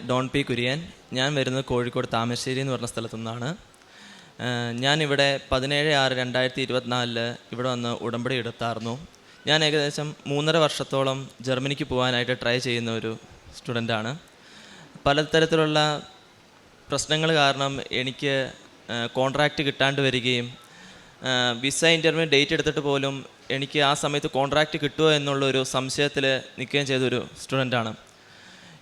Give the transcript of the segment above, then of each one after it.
Don P Kurian. ഞാൻ വരുന്നത് കോഴിക്കോട് താമരശ്ശേരി എന്ന് പറഞ്ഞ സ്ഥലത്തു നിന്നാണ്. ഞാനിവിടെ 17/6/2024 ഇവിടെ വന്ന് ഉടമ്പടി എടുത്തായിരുന്നു. ഞാൻ ഏകദേശം 3.5 വർഷത്തോളം ജർമ്മനിക്ക് പോകാനായിട്ട് ട്രൈ ചെയ്യുന്ന ഒരു സ്റ്റുഡൻ്റാണ്. പലതരത്തിലുള്ള പ്രശ്നങ്ങൾ കാരണം എനിക്ക് കോൺട്രാക്റ്റ് കിട്ടാണ്ട് വരികയും വിസ ഇൻ്റർവ്യൂ ഡേറ്റ് എടുത്തിട്ട് പോലും എനിക്ക് ആ സമയത്ത് കോൺട്രാക്റ്റ് കിട്ടുമോ എന്നുള്ളൊരു സംശയത്തിൽ നിൽക്കുകയും ചെയ്തൊരു സ്റ്റുഡൻ്റാണ്.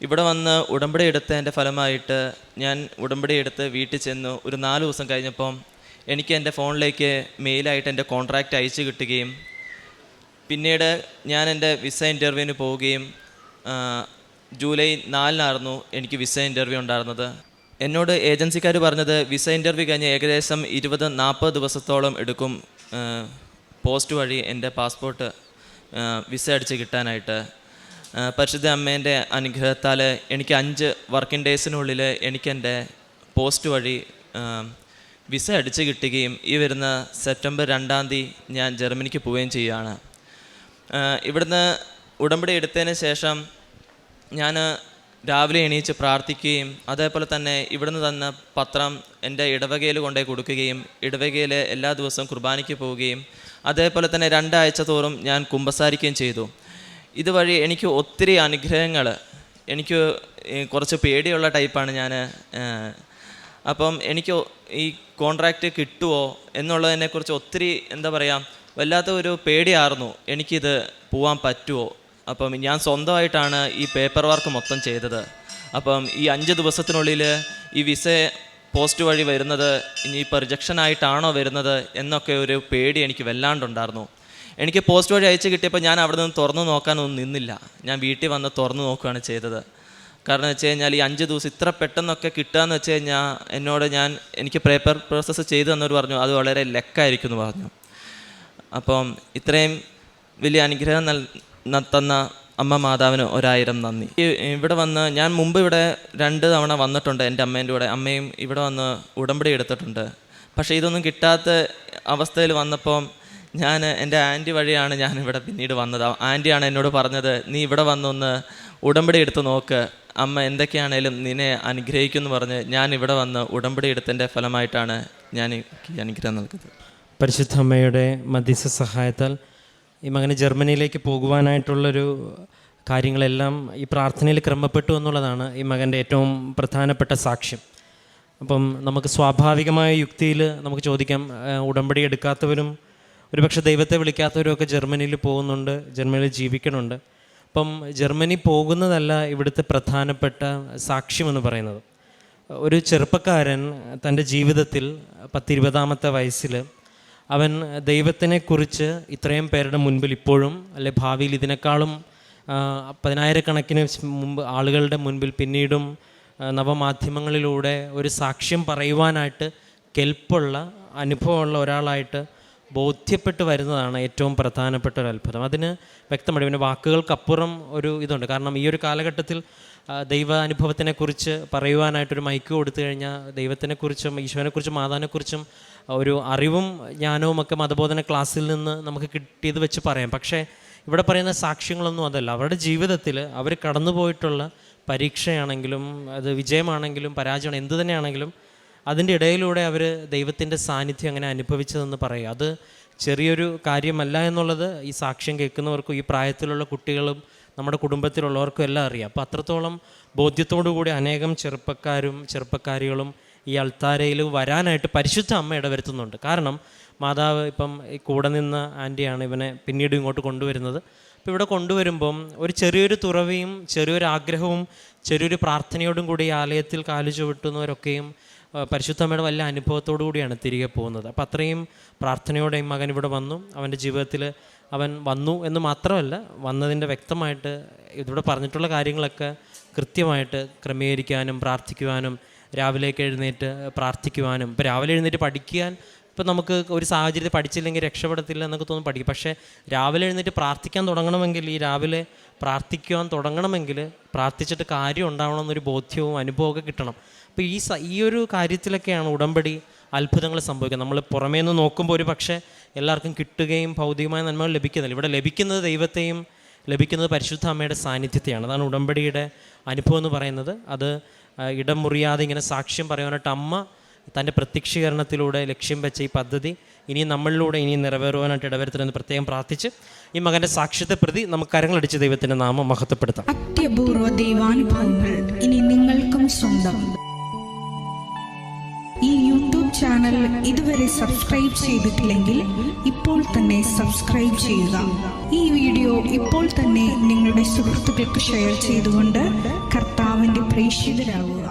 ഇവിടെ വന്ന് ഉടമ്പടി എടുത്തതിൻ്റെ ഫലമായിട്ട് ഞാൻ ഉടമ്പടി എടുത്ത് വീട്ടിൽ ചെന്ന് ഒരു 4 ദിവസം കഴിഞ്ഞപ്പം എനിക്ക് എൻ്റെ ഫോണിലേക്ക് മെയിലായിട്ട് എൻ്റെ കോൺട്രാക്റ്റ് അയച്ചു കിട്ടുകയും പിന്നീട് ഞാൻ എൻ്റെ വിസ ഇൻ്റർവ്യൂവിന് പോവുകയും ജൂലൈ 4-നായിരുന്നു എനിക്ക് വിസ ഇൻ്റർവ്യൂ ഉണ്ടായിരുന്നത്. എന്നോട് ഏജൻസിക്കാർ പറഞ്ഞത് വിസ ഇൻ്റർവ്യൂ കഴിഞ്ഞ് ഏകദേശം 20-40 ദിവസത്തോളം എടുക്കും പോസ്റ്റ് വഴി എൻ്റെ പാസ്പോർട്ട് വിസ അടിച്ച് കിട്ടാനായിട്ട്. പരിശുദ്ധ അമ്മേൻ്റെ അനുഗ്രഹത്താൽ എനിക്ക് 5 വർക്കിംഗ് ഡേയ്സിനുള്ളിൽ എനിക്കെൻ്റെ പോസ്റ്റ് വഴി വിസ അടിച്ച് കിട്ടുകയും ഈ വരുന്ന സെപ്റ്റംബർ 2-ാം തീയതി ഞാൻ ജർമ്മനിക്ക് പോവുകയും ചെയ്യുകയാണ്. ഇവിടുന്ന് ഉടമ്പടി എടുത്തതിന് ശേഷം ഞാൻ രാവിലെ എണീച്ച് പ്രാർത്ഥിക്കുകയും അതേപോലെ തന്നെ ഇവിടുന്ന് തന്ന പത്രം എൻ്റെ ഇടവകയിൽ കൊണ്ടുപോയി കൊടുക്കുകയും ഇടവകയിൽ എല്ലാ ദിവസവും കുർബാനയ്ക്ക് പോവുകയും അതേപോലെ തന്നെ 2 ആഴ്ച തോറും ഞാൻ കുമ്പസാരിക്കുകയും ചെയ്തു. ഇതുവഴി എനിക്ക് ഒത്തിരി അനുഗ്രഹങ്ങൾ, എനിക്ക് കുറച്ച് പേടിയുള്ള ടൈപ്പാണ് ഞാൻ. അപ്പം എനിക്ക് ഈ കോൺട്രാക്റ്റ് കിട്ടുമോ എന്നുള്ളതിനെക്കുറിച്ച് ഒത്തിരി എന്താ പറയുക വല്ലാത്ത ഒരു പേടിയായിരുന്നു. എനിക്കിത് പോകാൻ പറ്റുമോ? അപ്പം ഞാൻ സ്വന്തമായിട്ടാണ് ഈ പേപ്പർ വർക്ക് മൊത്തം ചെയ്തത്. അപ്പം ഈ 5 ദിവസത്തിനുള്ളിൽ ഈ വിസ പോസ്റ്റ് വഴി വരുന്നത് ഇനിയിപ്പോൾ റിജക്ഷൻ ആയിട്ടാണോ വരുന്നത് എന്നൊക്കെ ഒരു പേടി എനിക്ക് വല്ലാണ്ടുണ്ടായിരുന്നു. എനിക്ക് പോസ്റ്റ് വഴി അയച്ച് കിട്ടിയപ്പോൾ ഞാൻ അവിടെ നിന്ന് തുറന്നു നോക്കാനൊന്നും നിന്നില്ല. ഞാൻ വീട്ടിൽ വന്ന് തുറന്നു നോക്കുകയാണ് ചെയ്തത്. കാരണം എന്ന് വെച്ച് കഴിഞ്ഞാൽ ഈ 5 ദിവസം ഇത്ര പെട്ടെന്നൊക്കെ കിട്ടുകയെന്ന് വെച്ച് കഴിഞ്ഞാൽ എനിക്ക് പേപ്പർ പ്രോസസ്സ് ചെയ്തു തന്നവർ പറഞ്ഞു അത് വളരെ ലെക്കായിരിക്കും എന്ന് പറഞ്ഞു. അപ്പം ഇത്രയും വലിയ അനുഗ്രഹം തന്ന അമ്മ മാതാവിന് 1000 നന്ദി. ഇവിടെ വന്ന് ഞാൻ മുമ്പ് ഇവിടെ 2 തവണ വന്നിട്ടുണ്ട് എൻ്റെ അമ്മേൻ്റെ കൂടെ. അമ്മയും ഇവിടെ വന്ന് ഉടമ്പടി എടുത്തിട്ടുണ്ട്. പക്ഷേ ഇതൊന്നും കിട്ടാത്ത അവസ്ഥയിൽ വന്നപ്പം ഞാൻ എൻ്റെ ആൻറ്റി വഴിയാണ് ഞാൻ ഇവിടെ പിന്നീട് വന്നത്. ആൻറ്റിയാണ് എന്നോട് പറഞ്ഞത് നീ ഇവിടെ വന്നൊന്ന് ഉടമ്പടി എടുത്ത് നോക്ക്, അമ്മ എന്തൊക്കെയാണേലും നിന്നെ അനുഗ്രഹിക്കുമെന്ന് പറഞ്ഞ് ഞാൻ ഇവിടെ വന്ന് ഉടമ്പടി എടുത്തതിൻ്റെ ഫലമായിട്ടാണ് ഞാൻ ഈ അനുഗ്രഹം നൽകുന്നത്. പരിശുദ്ധ അമ്മയുടെ മധ്യസ്ഥ സഹായത്താൽ ഈ മകന് ജർമ്മനിയിലേക്ക് പോകുവാനായിട്ടുള്ളൊരു കാര്യങ്ങളെല്ലാം ഈ പ്രാർത്ഥനയിൽ ക്രമപ്പെട്ടു എന്നുള്ളതാണ് ഈ മകൻ്റെ ഏറ്റവും പ്രധാനപ്പെട്ട സാക്ഷ്യം. അപ്പം നമുക്ക് സ്വാഭാവികമായ യുക്തിയിൽ നമുക്ക് ചോദിക്കാം, ഉടമ്പടി എടുക്കാത്തവരും ഒരുപക്ഷെ ദൈവത്തെ വിളിക്കാത്തവരും ഒക്കെ ജർമ്മനിയിൽ പോകുന്നുണ്ട്, ജർമ്മനിയിൽ ജീവിക്കണുണ്ട്. അപ്പം ജർമ്മനി പോകുന്നതല്ല ഇവിടുത്തെ പ്രധാനപ്പെട്ട സാക്ഷ്യമെന്ന് പറയുന്നത്. ഒരു ചെറുപ്പക്കാരൻ തൻ്റെ ജീവിതത്തിൽ 10-20 വയസ്സിൽ അവൻ ദൈവത്തിനെക്കുറിച്ച് ഇത്രയും പേരുടെ മുൻപിൽ ഇപ്പോഴും അല്ലെ ഭാവിയിൽ ഇതിനേക്കാളും 10,000-കണക്കിന് മുമ്പ് ആളുകളുടെ മുൻപിൽ പിന്നീടും നവമാധ്യമങ്ങളിലൂടെ ഒരു സാക്ഷ്യം പറയുവാനായിട്ട് കെൽപ്പുള്ള അനുഭവമുള്ള ഒരാളായിട്ട് ബോധ്യപ്പെട്ട് വരുന്നതാണ് ഏറ്റവും പ്രധാനപ്പെട്ട ഒരു അത്ഭുതം. അതിന് വ്യക്തമാണ്, പിന്നെ വാക്കുകൾക്കപ്പുറം ഒരു ഇതുണ്ട്. കാരണം ഈ ഒരു കാലഘട്ടത്തിൽ ദൈവാനുഭവത്തിനെക്കുറിച്ച് പറയുവാനായിട്ടൊരു മൈക്ക് കൊടുത്തു കഴിഞ്ഞാൽ ദൈവത്തിനെക്കുറിച്ചും ഈശോനെക്കുറിച്ചും മാതാവിനെക്കുറിച്ചും ഒരു അറിവും ജ്ഞാനവും ഒക്കെ മതബോധന ക്ലാസ്സിൽ നിന്ന് നമുക്ക് കിട്ടിയത് വെച്ച് പറയാം. പക്ഷേ ഇവിടെ പറയുന്ന സാക്ഷ്യങ്ങളൊന്നും അതല്ല. അവരുടെ ജീവിതത്തിൽ അവർ കടന്നു പോയിട്ടുള്ള പരീക്ഷയാണെങ്കിലും അത് വിജയമാണെങ്കിലും പരാജയം എന്തു തന്നെയാണെങ്കിലും അതിൻ്റെ ഇടയിലൂടെ അവർ ദൈവത്തിൻ്റെ സാന്നിധ്യം അങ്ങനെ അനുഭവിച്ചതെന്ന് പറയുക. അത് ചെറിയൊരു കാര്യമല്ല എന്നുള്ളത് ഈ സാക്ഷ്യം കേൾക്കുന്നവർക്കും ഈ പ്രായത്തിലുള്ള കുട്ടികളും നമ്മുടെ കുടുംബത്തിലുള്ളവർക്കും എല്ലാം അറിയാം. അപ്പോൾ അത്രത്തോളം ബോധ്യത്തോടു കൂടി അനേകം ചെറുപ്പക്കാരികളും ഈ അൾത്താരയിൽ വരാനായിട്ട് പരിശുദ്ധ അമ്മ ഇടവരുത്തുന്നുണ്ട്. കാരണം മാതാവ് ഇപ്പം കൂടെ നിന്ന ആൻറ്റിയാണ് ഇവനെ പിന്നീട് ഇങ്ങോട്ട് കൊണ്ടുവരുന്നത്. അപ്പോൾ ഇവിടെ കൊണ്ടുവരുമ്പം ഒരു ചെറിയൊരു തുറവിയും ചെറിയൊരു ആഗ്രഹവും ചെറിയൊരു പ്രാർത്ഥനയോടും കൂടി ഈ ആലയത്തിൽ കാലു ചുവട്ടുന്നവരൊക്കെയും പരിശുദ്ധ അമ്മയുടെ വലിയ അനുഭവത്തോടു കൂടിയാണ് തിരികെ പോകുന്നത്. അപ്പോൾ അത്രയും പ്രാർത്ഥനയോടെ ഈ മകൻ ഇവിടെ വന്നു. അവൻ്റെ ജീവിതത്തിൽ അവൻ വന്നു എന്ന് മാത്രമല്ല, വന്നതിൻ്റെ വ്യക്തമായിട്ട് ഇവിടെ പറഞ്ഞിട്ടുള്ള കാര്യങ്ങളൊക്കെ കൃത്യമായിട്ട് ക്രമീകരിക്കാനും പ്രാർത്ഥിക്കുവാനും രാവിലേക്ക് എഴുന്നേറ്റ് പ്രാർത്ഥിക്കുവാനും. ഇപ്പോൾ രാവിലെ എഴുന്നേറ്റ് പഠിക്കാൻ ഇപ്പോൾ നമുക്ക് ഒരു സാഹചര്യത്തിൽ പഠിച്ചില്ലെങ്കിൽ രക്ഷപ്പെടത്തില്ല എന്നൊക്കെ തോന്നും പഠിക്കും. പക്ഷേ രാവിലെ എഴുന്നേറ്റ് പ്രാർത്ഥിക്കാൻ തുടങ്ങണമെങ്കിൽ, ഈ രാവിലെ പ്രാർത്ഥിക്കുവാൻ തുടങ്ങണമെങ്കിൽ പ്രാർത്ഥിച്ചിട്ട് കാര്യം ഉണ്ടാവണമെന്നൊരു ബോധ്യവും അനുഭവമൊക്കെ കിട്ടണം. അപ്പോൾ ഈ ഒരു കാര്യത്തിലൊക്കെയാണ് ഉടമ്പടി അത്ഭുതങ്ങൾ സംഭവിക്കുന്നത്. നമ്മൾ പുറമേ നിന്ന് നോക്കുമ്പോൾ ഒരു പക്ഷേ എല്ലാവർക്കും കിട്ടുകയും ഭൗതികമായ നന്മകൾ ലഭിക്കുന്നില്ല. ഇവിടെ ലഭിക്കുന്നത് ദൈവത്തെയും ലഭിക്കുന്നത് പരിശുദ്ധ അമ്മയുടെ സാന്നിധ്യത്തെയാണ്. അതാണ് ഉടമ്പടിയുടെ അനുഭവം എന്ന് പറയുന്നത്. അത് ഇടം മുറിയാതെ ഇങ്ങനെ സാക്ഷ്യം പറയാനായിട്ട് അമ്മ തൻ്റെ പ്രത്യക്ഷീകരണത്തിലൂടെ ലക്ഷ്യം വെച്ച ഈ പദ്ധതി ഇനി നമ്മളിലൂടെ ഇനി നിറവേറുവാനായിട്ട് ഇടവരുത്തണമെന്ന് പ്രത്യേകം പ്രാർത്ഥിച്ച് ഈ മകൻ്റെ സാക്ഷ്യത്തെ പ്രതി നമുക്ക് കരങ്ങളടിച്ച് ദൈവത്തിൻ്റെ നാമം മഹത്വപ്പെടുത്താം. അത്യപൂർവ ദൈവാനുഭവങ്ങൾ ഇനി നിങ്ങൾക്കും സ്വന്തം. ഈ യൂട്യൂബ് ചാനൽ ഇതുവരെ സബ്സ്ക്രൈബ് ചെയ്തിട്ടില്ലെങ്കിൽ ഇപ്പോൾ തന്നെ സബ്സ്ക്രൈബ് ചെയ്യുക. ഈ വീഡിയോ ഇപ്പോൾ തന്നെ നിങ്ങളുടെ സുഹൃത്തുക്കൾക്ക് ഷെയർ ചെയ്തുകൊണ്ട് കർത്താവിൻ്റെ പ്രേക്ഷിതരാകുക.